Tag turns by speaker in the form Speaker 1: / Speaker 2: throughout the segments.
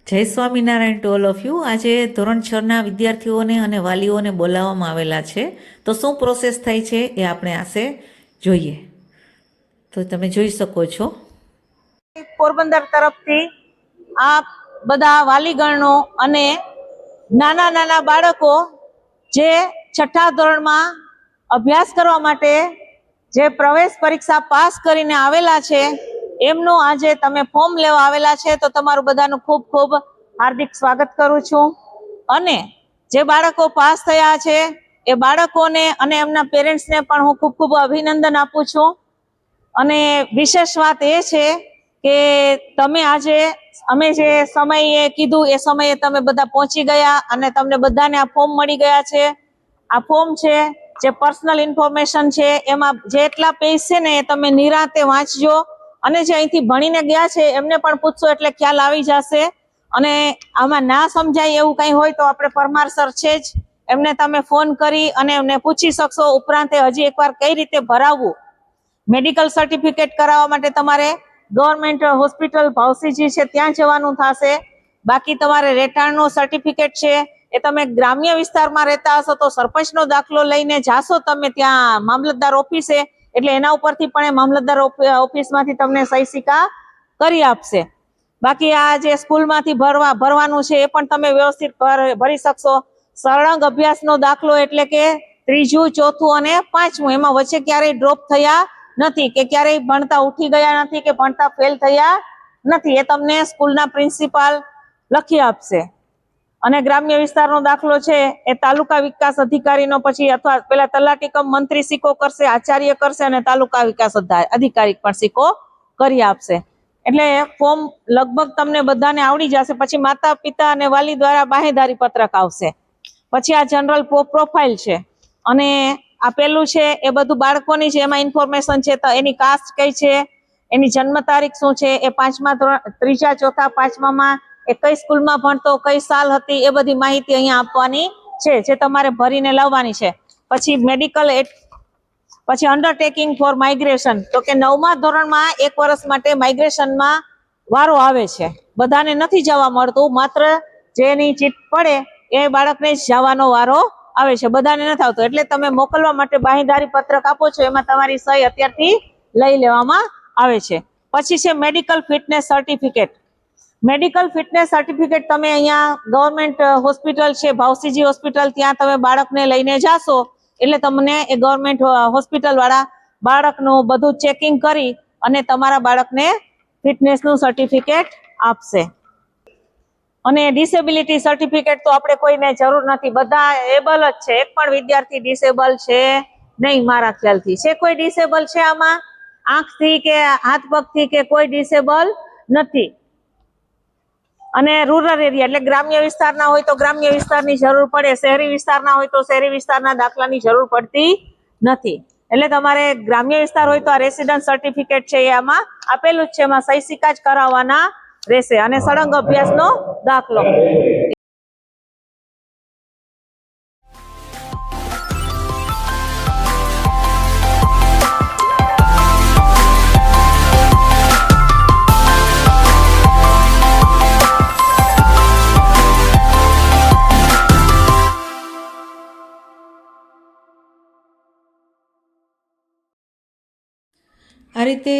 Speaker 1: જય Swaminarayan to all of you. આજે ધોરણ 6ના વિદ્યાર્થીઓને અને વાલીઓને બોલાવવામાં આવેલા છે. તો શું પ્રોસેસ થાય છે એ આપણે આશે જોઈએ. તો તમે જોઈ શકો છો.
Speaker 2: પોરબંદર તરફથી આ બધા વાલીગણો અને નાના નાના બાળકો જે છઠ્ઠા ધોરણમાં અભ્યાસ કરવા માટે જે પ્રવેશ પરીક્ષા પાસ કરીને આવેલા છે એમનું આજે તમે ફોર્મ લેવા આવેલા છે, તો તમારું બધાનું ખૂબ ખૂબ હાર્દિક સ્વાગત કરું છું. અને જે બાળકો પાસ થયા છે એ બાળકોને અને એમના પેરેન્ટ્સને પણ હું ખૂબ ખૂબ અભિનંદન આપું છું. અને વિશેષ વાત એ છે કે તમે આજે અમે જે સમયે કીધું એ સમયે તમે બધા પહોંચી ગયા અને તમને બધાને આ ફોર્મ મળી ગયા છે. આ ફોર્મ છે જે પર્સનલ ઇન્ફોર્મેશન છે, એમાં જેટલા પેજ છે ને એ તમે નિરાંતે વાંચજો અને જે અહીંથી ભણીને ગયા છે એમને પણ પૂછશો એટલે ખ્યાલ આવી જશે. અને આમાં ના સમજાય એવું કંઈ હોય તો આપણે પરમાર સર છે જ, એમને તમે ફોન કરી અને એમને પૂછી શકશો. ઉપરાંત હજી એકવાર કઈ રીતે ભરાવવું, મેડિકલ સર્ટિફિકેટ કરાવવા માટે તમારે ગવર્મેન્ટ હોસ્પિટલ ભાવસીજી છે ત્યાં જવાનું થશે. બાકી તમારે રહેઠાણનો સર્ટિફિકેટ છે એ તમે ગ્રામ્ય વિસ્તારમાં રહેતા હશો તો સરપંચનો દાખલો લઈને જાશો તમે ત્યાં મામલતદાર ઓફિસે, એટલે એના ઉપરથી પણ એ મામલતદાર ઓફિસમાંથી તમને સહી સિક્કા કરી આપશે. બાકી આ જે સ્કૂલમાંથી ભરવાનું છે એ પણ તમે વ્યવસ્થિત ભરી શકશો. સળંગ અભ્યાસનો દાખલો એટલે કે ત્રીજું, ચોથું અને પાંચમું, એમાં વચ્ચે ક્યારેય ડ્રોપ થયા નથી કે ક્યારેય ભણતા ઉઠી ગયા નથી કે ભણતા ફેલ થયા નથી, એ તમને સ્કૂલના પ્રિન્સિપાલ લખી આપશે. અને ગ્રામ્ય વિસ્તારનો દાખલો છે એ તાલુકા વિકાસ અધિકારીનો પછી અથવા પેલા તલાટી કમ મંત્રી સિક્કો કરશે, આચાર્ય કરશે અને તાલુકા વિકાસ અધિકારી પણ સિક્કો કરી આપશે. એટલે ફોર્મ લગભગ તમને બધાને આવડી જશે. પછી માતા પિતા અને વાલી દ્વારા બાહેંધરી પત્રક આવશે. પછી આ જનરલ પ્રોફાઇલ છે અને આ પેલું છે એ બધું બાળકોની છે, એમાં ઇન્ફોર્મેશન છે. તો એની કાસ્ટ કઈ છે, એની જન્મ તારીખ શું છે, એ પાંચમા ધોરણ, ત્રીજા, ચોથા, પાંચમામાં એ કઈ સ્કૂલમાં ભણતો, કઈ સાલ હતી, એ બધી માહિતી અહીંયા આપવાની છે જે તમારે ભરીને લાવવાની છે. પછી મેડિકલ, પછી અંડરટેકિંગ ફોર માઇગ્રેશન, તો કે 9મા ધોરણમાં 1 વર્ષ માટે માઇગ્રેશનમાં વારો આવે છે. બધાને નથી જવા મળતું, માત્ર જેની ચીટ પડે એ બાળકને જ જવાનો વારો આવે છે, બધાને નથી આવતો. એટલે તમે મોકલવા માટે બાહેંધરી પત્રક આપો છો, એમાં તમારી સહી અત્યારથી લઈ લેવામાં આવે છે. પછી છે medical fitness certificate. Medical fitness certificate તમે અહીંયા ગવર્મેન્ટ હોસ્પિટલ છે ભાવસીજી હોસ્પિટલ, ત્યાં તમે બાળકને લઈને જાશો એટલે તમને એ ગવર્મેન્ટ હોસ્પિટલ વાળા બાળકનું બધું ચેકિંગ કરી અને તમારા બાળકને ફિટનેસનું સર્ટિફિકેટ આપશે. અને ડિસેબિલિટી સર્ટિફિકેટ તો આપણે કોઈને જરૂર નથી, બધા એબલ જ છે. એક પણ વિદ્યાર્થી ડિસેબલ છે નહીં મારા ખ્યાલથી. છે કોઈ ડિસેબલ છે આમાં? આંખથી કે હાથ પગથી કે કોઈ ડિસેબલ નથી. અને રૂરલ એરિયા એટલે ગ્રામ્ય વિસ્તારના હોય તો ગ્રામ્ય વિસ્તારની જરૂર પડે, શહેરી વિસ્તારના હોય તો શહેરી વિસ્તારના દાખલાની જરૂર પડતી નથી. એટલે તમારે ગ્રામ્ય વિસ્તાર હોય તો આ રેસિડન્ટ સર્ટિફિકેટ છે એ આમાં આપેલું જ છે, એમાં સહી સિક્કા જ કરાવવાના રહેશે. અને સળંગ અભ્યાસનો દાખલો.
Speaker 1: આ રીતે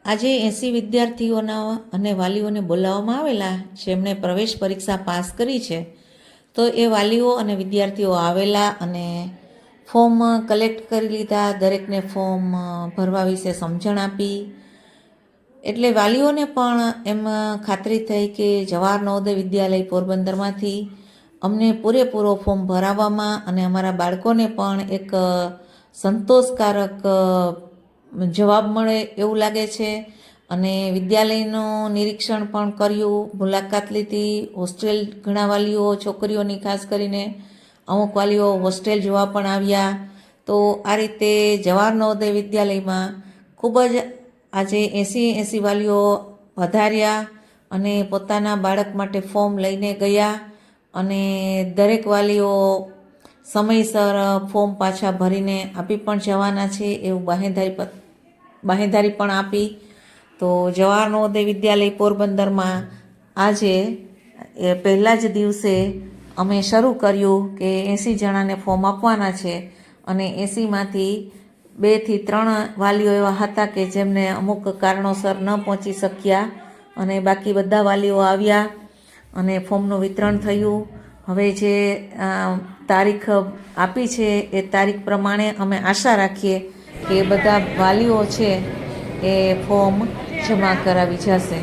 Speaker 1: આજે 80 વિદ્યાર્થીઓના અને વાલીઓને બોલાવવામાં આવેલા જેમણે પ્રવેશ પરીક્ષા પાસ કરી છે. તો એ વાલીઓ અને વિદ્યાર્થીઓ આવેલા અને ફોર્મ કલેક્ટ કરી લીધા, દરેકને ફોર્મ ભરવા વિશે સમજણ આપી. એટલે વાલીઓને પણ એમ ખાતરી થઈ કે જવાહર નવોદય વિદ્યાલય પોરબંદરમાંથી અમને પૂરેપૂરો ફોર્મ ભરાવવામાં અને અમારા બાળકોને પણ એક સંતોષકારક જવાબ મળે એવું લાગે છે. અને વિદ્યાલયનું નિરીક્ષણ પણ કર્યું, મુલાકાત લીધી. હોસ્ટેલ, ઘણા વાલીઓ છોકરીઓની ખાસ કરીને અમુક વાલીઓ હોસ્ટેલ જોવા પણ આવ્યા. તો આ રીતે જવાહર નવોદય વિદ્યાલયમાં ખૂબ જ આજે 80 વાલીઓ પધાર્યા અને પોતાના બાળક માટે ફોર્મ લઈને ગયા. અને દરેક વાલીઓ સમયસર ફોર્મ પાછા ભરીને આપી પણ જવાના છે એવું બાહેંધરી પણ આપી. તો જવાહર નવોદય વિદ્યાલય પોરબંદરમાં આજે એ પહેલાં જ દિવસે અમે શરૂ કર્યું કે 80 જણાને ફોર્મ આપવાના છે અને 80માંથી 2 થી 3 વાલીઓ એવા હતા કે જેમને અમુક કારણોસર ન પહોંચી શક્યા અને બાકી બધા વાલીઓ આવ્યા અને ફોર્મનું વિતરણ થયું. હવે જે તારીખ આપી છે એ તારીખ પ્રમાણે અમે આશા રાખીએ કે બધા વાલીઓ છે એ ફોર્મ જમા કરાવી જશે.